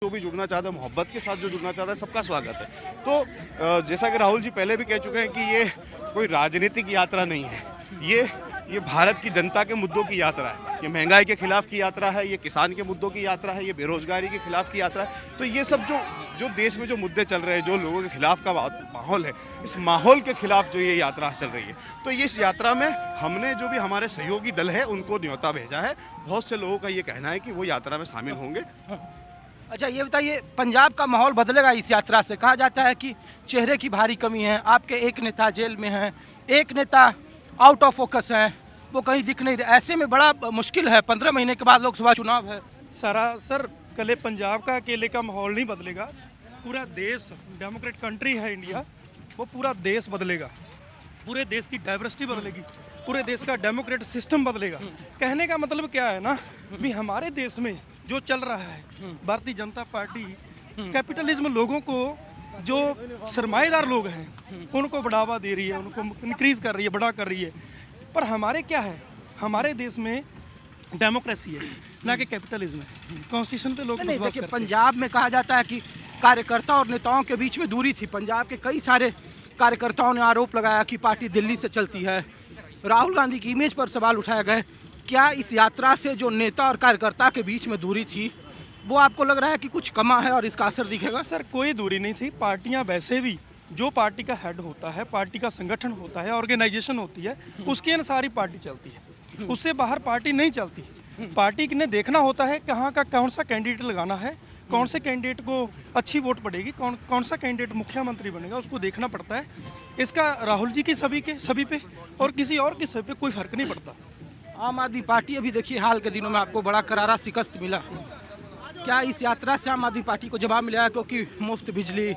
जो भी जुड़ना चाहता है, मोहब्बत के साथ जो जुड़ना चाहता है, सबका स्वागत है। तो जैसा कि राहुल जी पहले भी कह चुके हैं कि ये कोई राजनीतिक यात्रा नहीं है, ये भारत की जनता के मुद्दों की यात्रा है, ये महंगाई के खिलाफ की यात्रा है, ये किसान के मुद्दों की यात्रा है, ये बेरोजगारी के खिलाफ की यात्रा है। तो ये सब जो देश में जो मुद्दे चल रहे हैं, जो लोगों के खिलाफ का माहौल है, इस माहौल के खिलाफ जो ये यात्रा चल रही है, तो इस यात्रा में हमने जो भी हमारे सहयोगी दल है उनको न्योता भेजा है। बहुत से लोगों का ये कहना है कि वो यात्रा में शामिल होंगे। अच्छा, ये बताइए, पंजाब का माहौल बदलेगा इस यात्रा से? कहा जाता है कि चेहरे की भारी कमी है, आपके एक नेता जेल में हैं, एक नेता आउट ऑफ फोकस है, वो कहीं दिख नहीं रहे। ऐसे में बड़ा मुश्किल है, 15 महीने के बाद लोकसभा चुनाव है। सर कल पंजाब का अकेले का माहौल नहीं बदलेगा, पूरा देश, डेमोक्रेट कंट्री है इंडिया, वो पूरा देश बदलेगा, पूरे देश की डाइवर्सिटी बदलेगी, पूरे देश का डेमोक्रेट सिस्टम बदलेगा। कहने का मतलब क्या है ना, भी हमारे देश में जो चल रहा है, भारतीय जनता पार्टी कैपिटलिज्म, लोगों को जो सरमाएदार लोग हैं उनको बढ़ावा दे रही है, उनको इंक्रीज कर रही है, बड़ा कर रही है। पर हमारे क्या है, हमारे देश में डेमोक्रेसी है, ना कि कैपिटलिज्म है। कॉन्स्टिट्यूशन पे लोग विश्वास करते हैं। पंजाब में कहा जाता है कि कार्यकर्ता और नेताओं के बीच में दूरी थी। पंजाब के कई सारे कार्यकर्ताओं ने आरोप लगाया कि पार्टी दिल्ली से चलती है। राहुल गांधी की इमेज पर सवाल उठाए गए। क्या इस यात्रा से जो नेता और कार्यकर्ता के बीच में दूरी थी, वो आपको लग रहा है कि कुछ कमा है और इसका असर दिखेगा? सर कोई दूरी नहीं थी। पार्टियां वैसे भी, जो पार्टी का हेड होता है, पार्टी का संगठन होता है, ऑर्गेनाइजेशन होती है, उसके अनुसार ही पार्टी चलती है, उससे बाहर पार्टी नहीं चलती। पार्टी ने देखना होता है कहाँ का कौन सा कैंडिडेट लगाना है, कौन से कैंडिडेट को अच्छी वोट पड़ेगी, कौन सा कैंडिडेट मुख्यमंत्री बनेगा, उसको देखना पड़ता है। इसका राहुल जी की सभी पे और किसी और की सभी पे कोई फर्क नहीं पड़ता। आम आदमी पार्टी, अभी देखिए हाल के दिनों में आपको बड़ा करारा शिकस्त मिला। क्या इस यात्रा से आम आदमी पार्टी को जवाब मिला है? क्योंकि मुफ्त बिजली,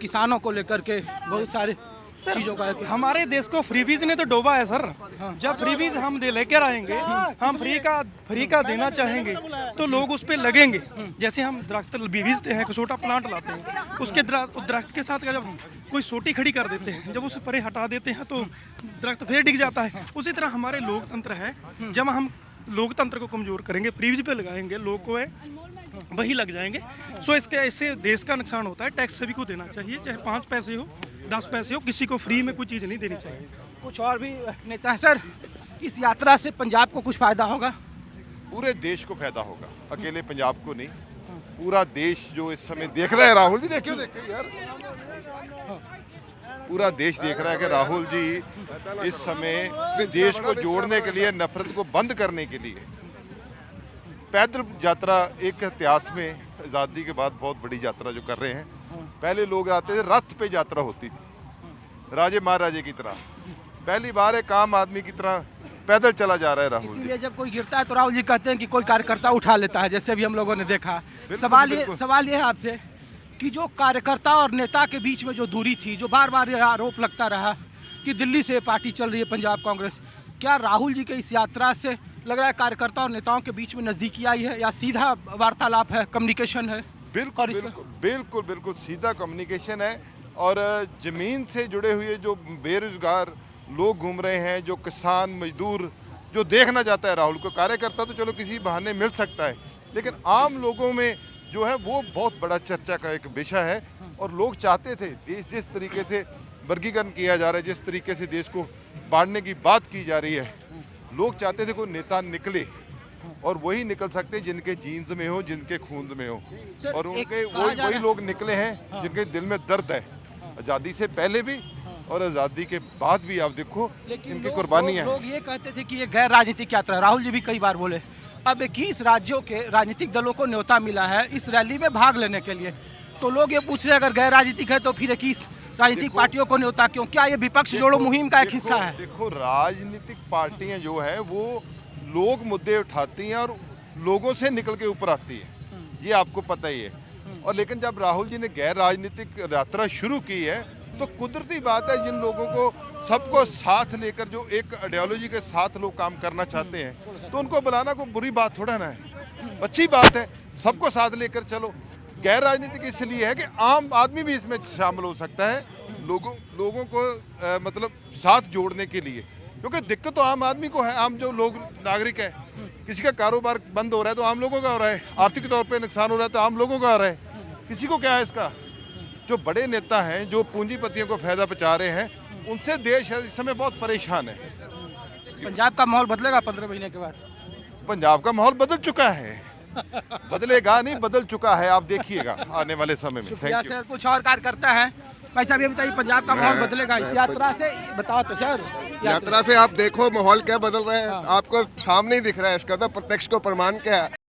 किसानों को लेकर के बहुत सारे चीजों का हमारे देश को फ्रीबीज ने तो डोबा है सर। जब फ्रीबीज हम लेकर आएंगे, हम फ्री का देना चाहेंगे तो लोग उस पर लगेंगे। जैसे हम दरख्त बीजते हैं, छोटा प्लांट लाते हैं, उसके दरख्त के साथ जब कोई सोटी खड़ी कर देते हैं, जब उसे परे हटा देते हैं तो दरख्त फिर डिग जाता है। उसी तरह हमारे लोकतंत्र है, जब हम लोकतंत्र को कमजोर करेंगे, फ्रीज पे लगाएंगे, लोग को वही लग जाएंगे। सो इससे देश का नुकसान होता है। टैक्स सभी को देना चाहिए, चाहे 5 पैसे हो, 10 पैसे हो, किसी को फ्री में कोई चीज़ नहीं देनी चाहिए। कुछ और भी नेता है सर, इस यात्रा से पंजाब को कुछ फायदा होगा? पूरे देश को फायदा होगा, अकेले पंजाब को नहीं। पूरा देश जो इस समय देख रहा है, राहुल जी देखियो यार, पूरा देश देख रहा है कि राहुल जी इस समय देश को जोड़ने के लिए, नफरत को बंद करने के लिए पैदल यात्रा, एक इतिहास में आज़ादी के बाद बहुत बड़ी यात्रा जो कर रहे हैं। पहले लोग आते थे, रथ पे यात्रा होती थी, राजे महाराजे की तरह। पहली बार एक आम आदमी की तरह पैदल चला जा रहा है राहुल जी। इसीलिए जब कोई गिरता है तो राहुल जी कहते हैं कि कोई कार्यकर्ता उठा लेता है, जैसे अभी हम लोगों ने देखा। सवाल ये है आपसे कि जो कार्यकर्ता और नेता के बीच में जो दूरी थी, जो बार बार यह आरोप लगता रहा कि दिल्ली से पार्टी चल रही है पंजाब कांग्रेस, क्या राहुल जी के इस यात्रा से लग रहा है कार्यकर्ता और नेताओं के बीच में नजदीकी आई है, या सीधा वार्तालाप है, कम्युनिकेशन है? बिल्कुल सीधा कम्युनिकेशन है। और जमीन से जुड़े हुए जो बेरोजगार लोग घूम रहे हैं, जो किसान मजदूर, जो देखना चाहता है राहुल को। कार्यकर्ता तो चलो किसी बहाने मिल सकता है, लेकिन आम लोगों में जो है वो बहुत बड़ा चर्चा का एक विषय है। और लोग चाहते थे, देश जिस तरीके से वर्गीकरण किया जा रहा है, जिस तरीके से देश को बांटने की बात की जा रही है, लोग चाहते थे कोई नेता निकले, और वही निकल सकते हैं जिनके जीन्स में हो, जिनके खून में हो। और उनके वही लोग निकले हैं जिनके दिल में दर्द है, आज़ादी से पहले भी और आज़ादी के बाद भी। आप देखो इनकी कुर्बानियां हैं। लोग ये कहते थे कि ये गैर राजनीतिक यात्रा है, राहुल जी भी कई बार बोले। अब 21 राज्यों के राजनीतिक दलों को न्योता मिला है इस रैली में भाग लेने के लिए, तो लोग ये पूछ रहे हैं अगर गैर राजनीतिक है तो फिर 21 राजनीतिक पार्टियों को न्योता क्यों? क्या ये विपक्ष जोड़ो मुहिम का एक हिस्सा है? देखो, राजनीतिक पार्टियां जो है वो लोग मुद्दे उठाती हैं और लोगों से निकल के ऊपर आती है, ये आपको पता ही है। और लेकिन जब राहुल जी ने गैर राजनीतिक यात्रा शुरू की है, तो कुदरती बात है, जिन लोगों को सबको साथ लेकर, जो एक आइडियोलॉजी के साथ लोग काम करना चाहते हैं, तो उनको बुलाना कोई बुरी बात थोड़ा ना है, अच्छी बात है। सबको साथ लेकर चलो। गैर राजनीतिक इसलिए है कि आम आदमी भी इसमें शामिल हो सकता है, लोगों को मतलब साथ जोड़ने के लिए। क्योंकि दिक्कत तो आम आदमी को है, आम जो लोग नागरिक है, किसी का कारोबार बंद हो रहा है तो आम लोगों का हो रहा है, आर्थिक तौर पे नुकसान हो रहा है तो आम लोगों का हो रहा है। किसी को क्या है इसका? जो बड़े नेता हैं, जो पूंजीपतियों को फायदा पहुंचा रहे हैं, उनसे देश इस समय बहुत परेशान है। पंजाब का माहौल बदलेगा 15 महीने के बाद? पंजाब का माहौल बदल चुका है, बदलेगा नहीं, बदल चुका है, आप देखिएगा आने वाले समय में। या थैंक यू। सर कुछ और कार्य करता है भाई साहब, ये बताइए पंजाब का माहौल बदलेगा इस यात्रा से? बताओ तो सर। यात्रा से आप देखो माहौल क्या बदल रहा है, आपको सामने ही दिख रहा है, इसका तो प्रत्यक्ष को प्रमाण क्या है।